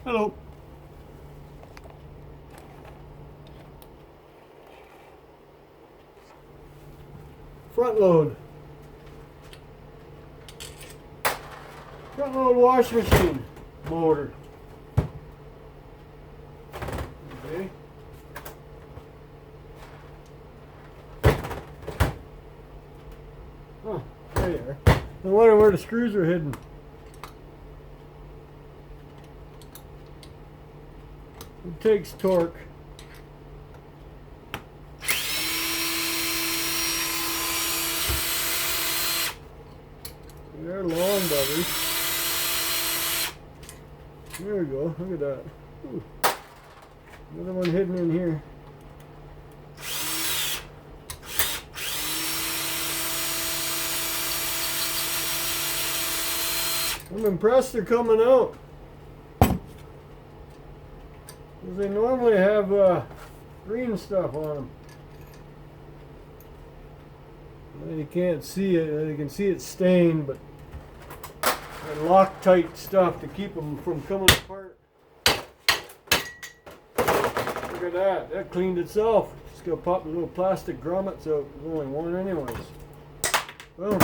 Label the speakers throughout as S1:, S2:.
S1: Hello. Front load. Front load washing machine motor. Okay. Oh, there you are. I wonder where the screws are hidden. It takes torque. They're long buggers. There we go. Look at that. Ooh. Another one hidden in here. I'm impressed they're coming out. Because they normally have green stuff on them. Well, you can't see it. You can see it's stained, but they're Loctite stuff to keep them from coming apart. Look at that. That cleaned itself. Just gonna pop the little plastic grommets out. There's only one anyways. Boom.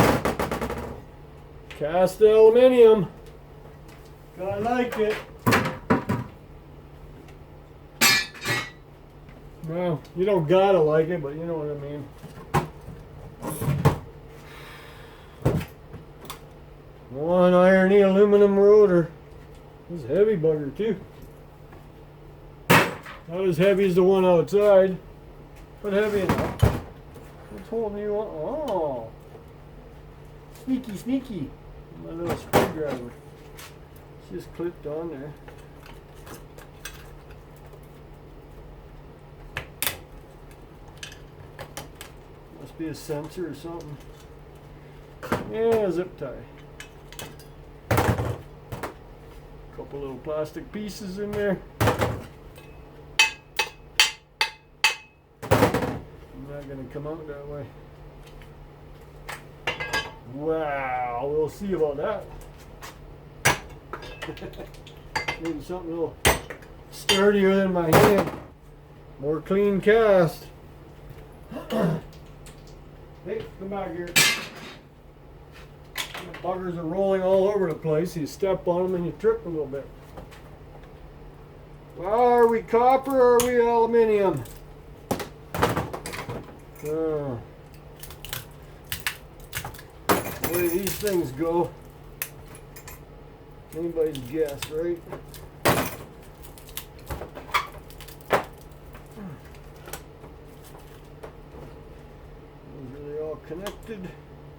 S1: Cast aluminium. I like it. Well, you don't gotta like it, but you know what I mean. One irony aluminum rotor. This is a heavy bugger too. Not as heavy as the one outside, but heavy enough. What's holding you on? Oh, sneaky, sneaky. My little screwdriver. It's just clipped on there. Must be a sensor or something. Yeah, zip tie. Couple little plastic pieces in there. I'm not going to come out that way. Wow, we'll see about that. Maybe something a little sturdier than my hand. More clean cast. Hey, come back here. The buggers are rolling all over the place. You step on them and you trip a little bit. Well, are we copper or are we aluminium? The way these things go, anybody's guess, right? Are they all connected?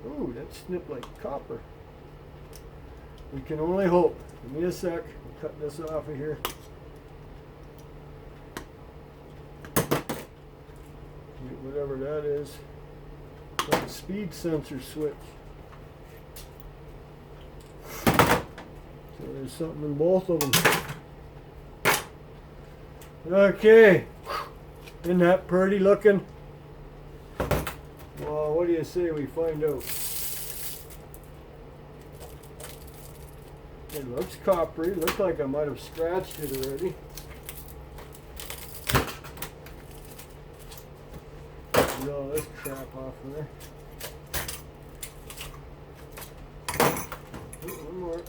S1: Ooh, that snipped like copper. We can only hope. Give me a sec. I'll cut this off of here. Whatever that is. Like a speed sensor switch. So there's something in both of them. Okay. Isn't that pretty looking? Well, what do you say we find out? It looks coppery. Looks like I might have scratched it already. Get all this crap off of there. Ooh, one more.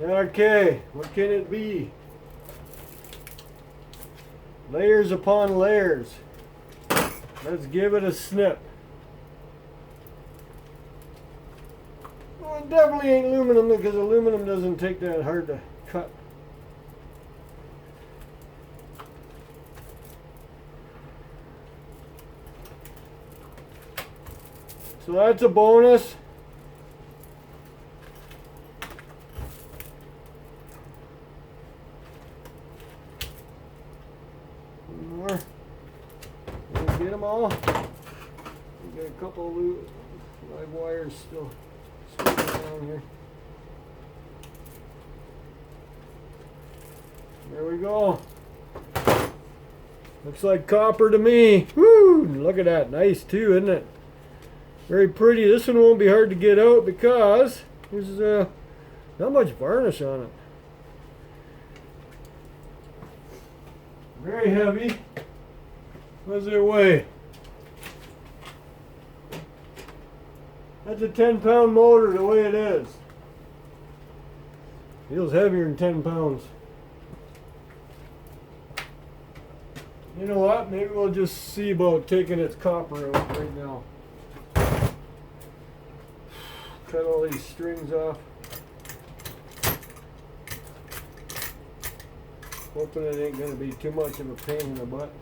S1: Okay, what can it be? Layers upon layers. Let's give it a snip. Well, it definitely ain't aluminum because aluminum doesn't take that hard to cut. So that's a bonus. One more. Did we get them all? We got a couple of live wires still swinging around here. There we go. Looks like copper to me. Woo! Look at that. Nice too, isn't it? Very pretty. This one won't be hard to get out because there's not much varnish on it. Very heavy. What does it weigh? That's a 10-pound motor the way it is. Feels heavier than 10 pounds. You know what? Maybe we'll just see about taking its copper out right now. Cut all these strings off. Hoping it ain't going to be too much of a pain in the butt.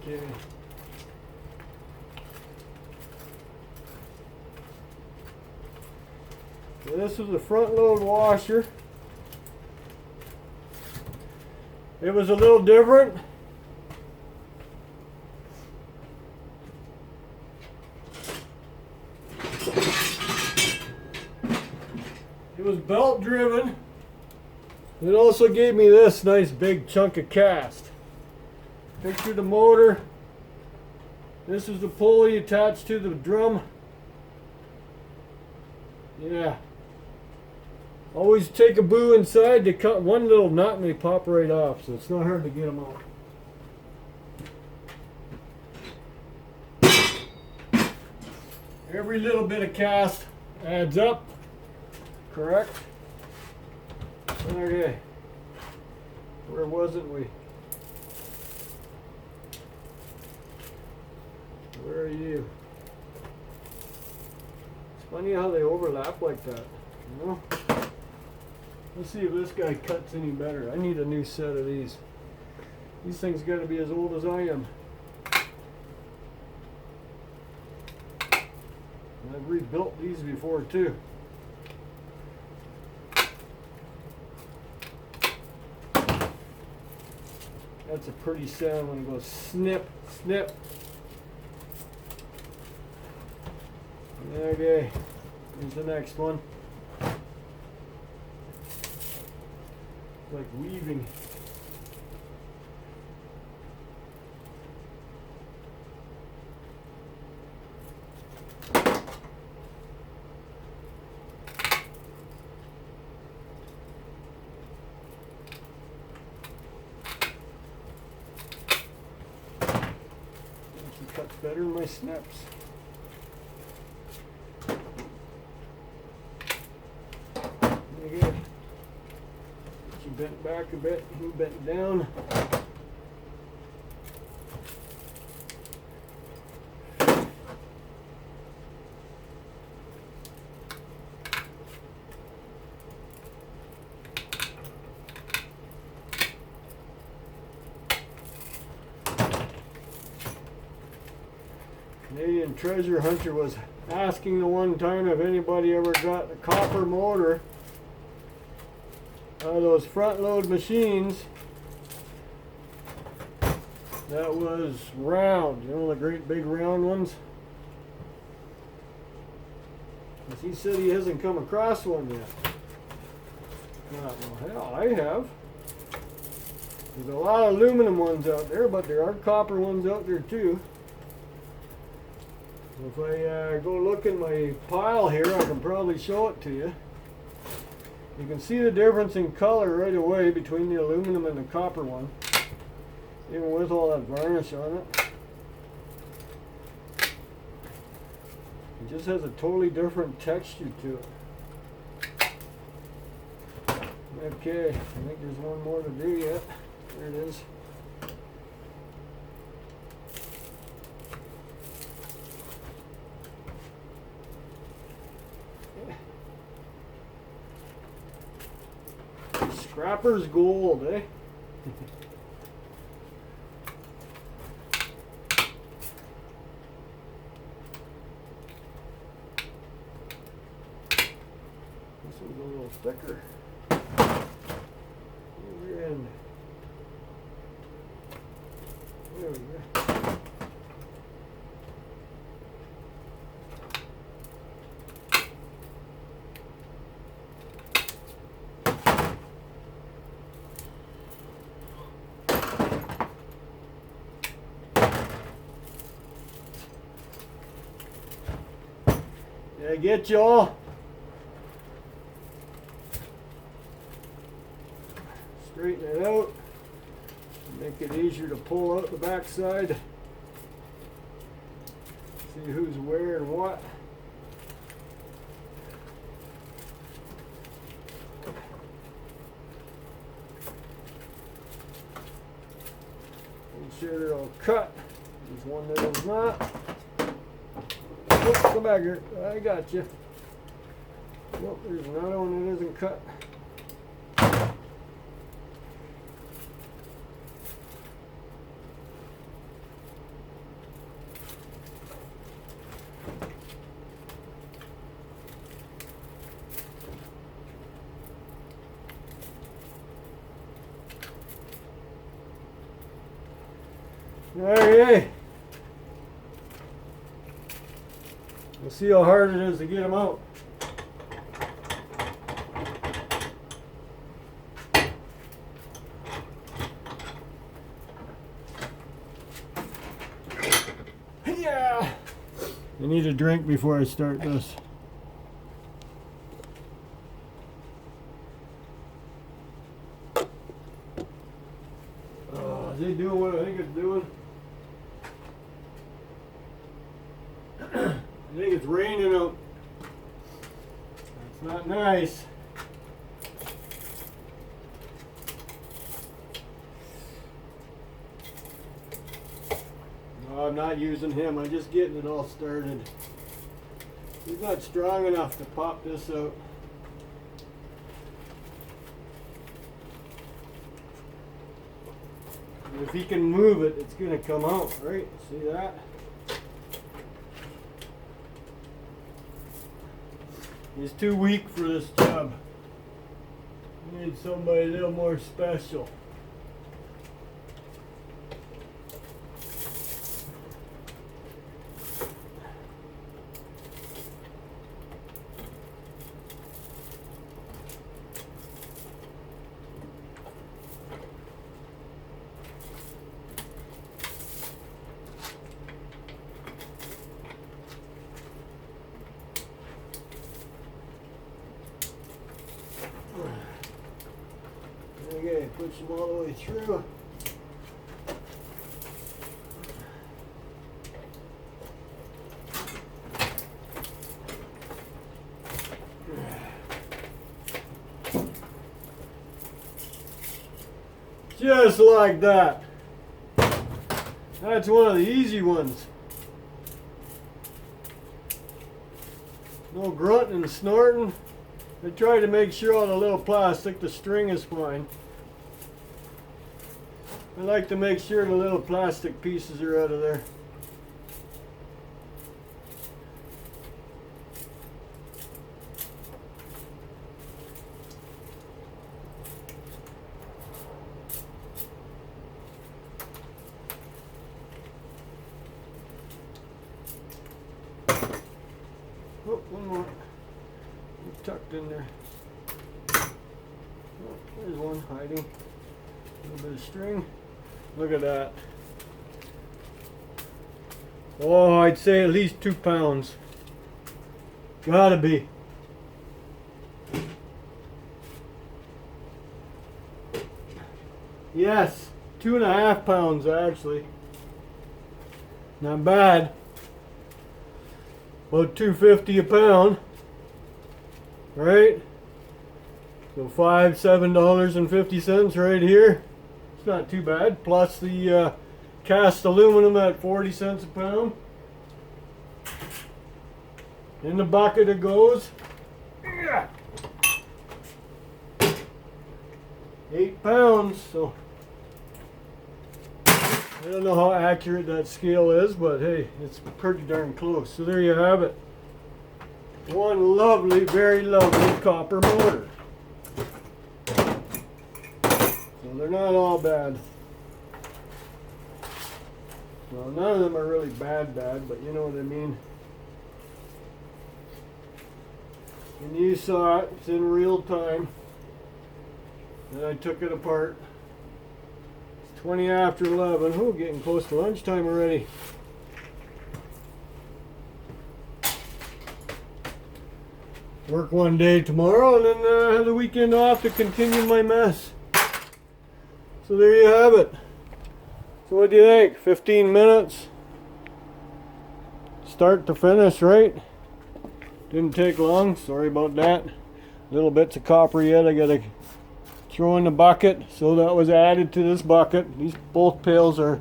S1: Okay. So this is the front load washer. It was a little different. It was belt driven. It also gave me this nice big chunk of cast. Picture the motor. This is the pulley attached to the drum. Yeah. Always take a boo inside to cut one little nut and they pop right off, so it's not hard to get them out. Every little bit of cast adds up. Correct? Okay. Where wasn't we? Where are you? It's funny how they overlap like that, you know? Let's see if this guy cuts any better. I need a new set of these. These things got to be as old as I am. And I've rebuilt these before too. That's a pretty sound when it goes snip, snip. Okay, here's the next one. It's like weaving. She cuts better than my snips. She bent back a bit, he bent down. Canadian treasure hunter was asking the one time if anybody ever got a copper motor out of those front load machines that was round, you know, the great big round ones. He said he hasn't come across one yet. Well, hell, I have. There's a lot of aluminum ones out there, but there are copper ones out there too. If I go look in my pile here, I can probably show it to you. You can see the difference in color right away between the aluminum and the copper one, even with all that varnish on it. It just has a totally different texture to it. Okay, I think there's one more to do yet. There it is. Scrapper's gold, eh? This one's a little thicker. Over end. There we go. Did I get y'all? Straighten it out. Make it easier to pull out the backside. See who's where and what. Make sure they're all cut. There's one that is not. Oh, come back here. I got you. Nope, there's another one that isn't cut. Alright. We'll see how hard it is to get them out. Yeah. I need a drink before I start this. Is it doing what I think it's doing? I think it's raining out. That's not nice. No, I'm not using him. I'm just getting it all started. He's not strong enough to pop this out. And if he can move it, it's going to come out, right? See that? He's too weak for this job. We need somebody a little more special. Okay, push them all the way through. Just like that. That's one of the easy ones. No grunting and snorting. I try to make sure on the little plastic the string is fine. I like to make sure the little plastic pieces are out of there. Oh, one more. Tucked in there. Oh, there's one hiding. A little bit of string. Look at that. Oh, I'd say at least 2 pounds. Gotta be. Yes, 2.5 pounds actually. Not bad. About $2.50 a pound. Right? So $7.50 right here. It's not too bad. Plus the cast aluminum at 40 cents a pound. In the bucket it goes. 8 pounds. So I don't know how accurate that scale is, but hey, it's pretty darn close. So there you have it. one lovely, very lovely copper motor. So they're not all bad. Well, none of them are really bad, but you know what I mean. And you saw it, it's in real time. And I took it apart. It's 20 after 11. Oh, getting close to lunchtime already. Work one day tomorrow and then have the weekend off to continue my mess. So there you have it. So what do you think? 15 minutes? Start to finish, right? Didn't take long, sorry about that. Little bits of copper yet I gotta throw in the bucket. So that was added to this bucket. These both pails are,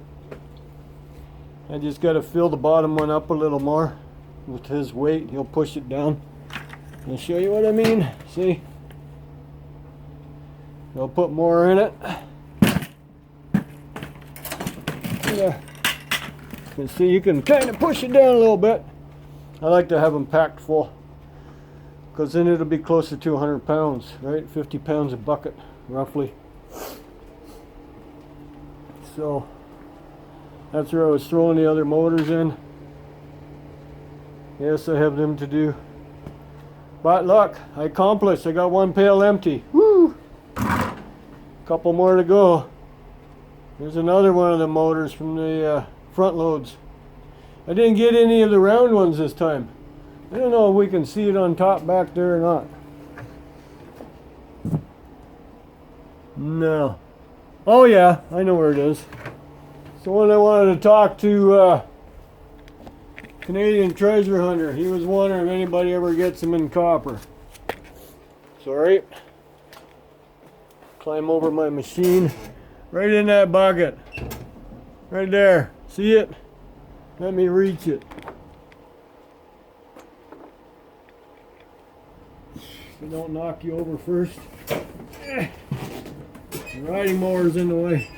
S1: I just gotta fill the bottom one up a little more with his weight. He'll push it down. I'll show you what I mean. See? I'll put more in it. Yeah. You can see you can kind of push it down a little bit. I like to have them packed full because then it'll be closer to 100 pounds, right? 50 pounds a bucket, roughly. So that's where I was throwing the other motors in. Yes, I have them to do. But look, I accomplished. I got one pail empty. Woo! Couple more to go. There's another one of the motors from the front loads. I didn't get any of the round ones this time. I don't know if we can see it on top back there or not. No. Oh yeah, I know where it is. It's the one I wanted to talk to Canadian treasure hunter. He was wondering if anybody ever gets them in copper. Sorry. Climb over my machine. Right in that bucket. Right there. See it? Let me reach it. So don't knock you over first. The riding mower's in the way.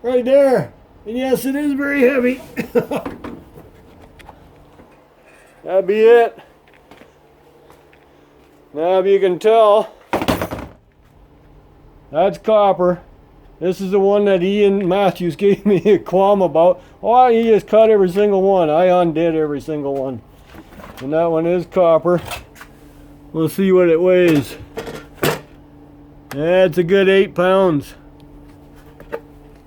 S1: Right there. And yes, it is very heavy. That'd be it. Now if you can tell, that's copper. This is the one that Ian Matthews gave me a qualm about. Oh, he just cut every single one. I undid every single one. And that one is copper. We'll see what it weighs. Yeah, it's a good 8 pounds.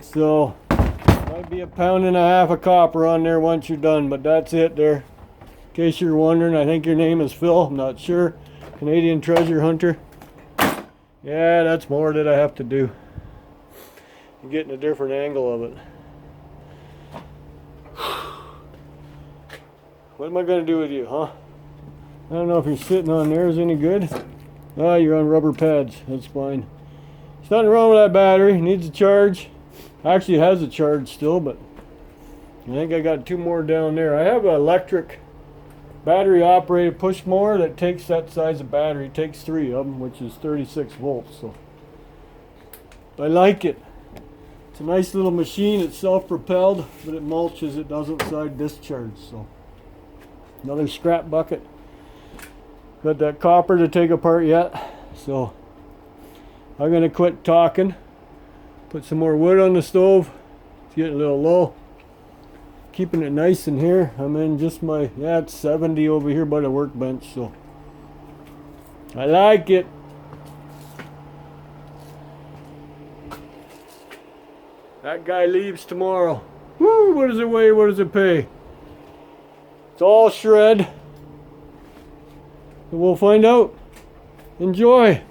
S1: So, might be 1.5 pounds of copper on there once you're done, but that's it there. In case you're wondering, I think your name is Phil, I'm not sure. Canadian treasure hunter. Yeah, that's more that I have to do. I'm getting a different angle of it. What am I going to do with you, huh? I don't know if you're sitting on there is any good. Ah, you're on rubber pads. That's fine. There's nothing wrong with that battery. It needs a charge. Actually, it has a charge still, but I think I got 2 more down there. I have an electric battery operated push mower that takes that size of battery. It takes 3 of them, which is 36 volts. So I like it. It's a nice little machine. It's self-propelled, but it mulches. It doesn't side discharge. So another scrap bucket. Got that copper to take apart yet. So I'm gonna quit talking. Put some more wood on the stove. It's getting a little low. Keeping it nice in here. I'm in just my, yeah, it's 70 over here by the workbench, so I like it. That guy leaves tomorrow. Woo, what does it weigh? What does it pay? It's all shred. So we'll find out. Enjoy.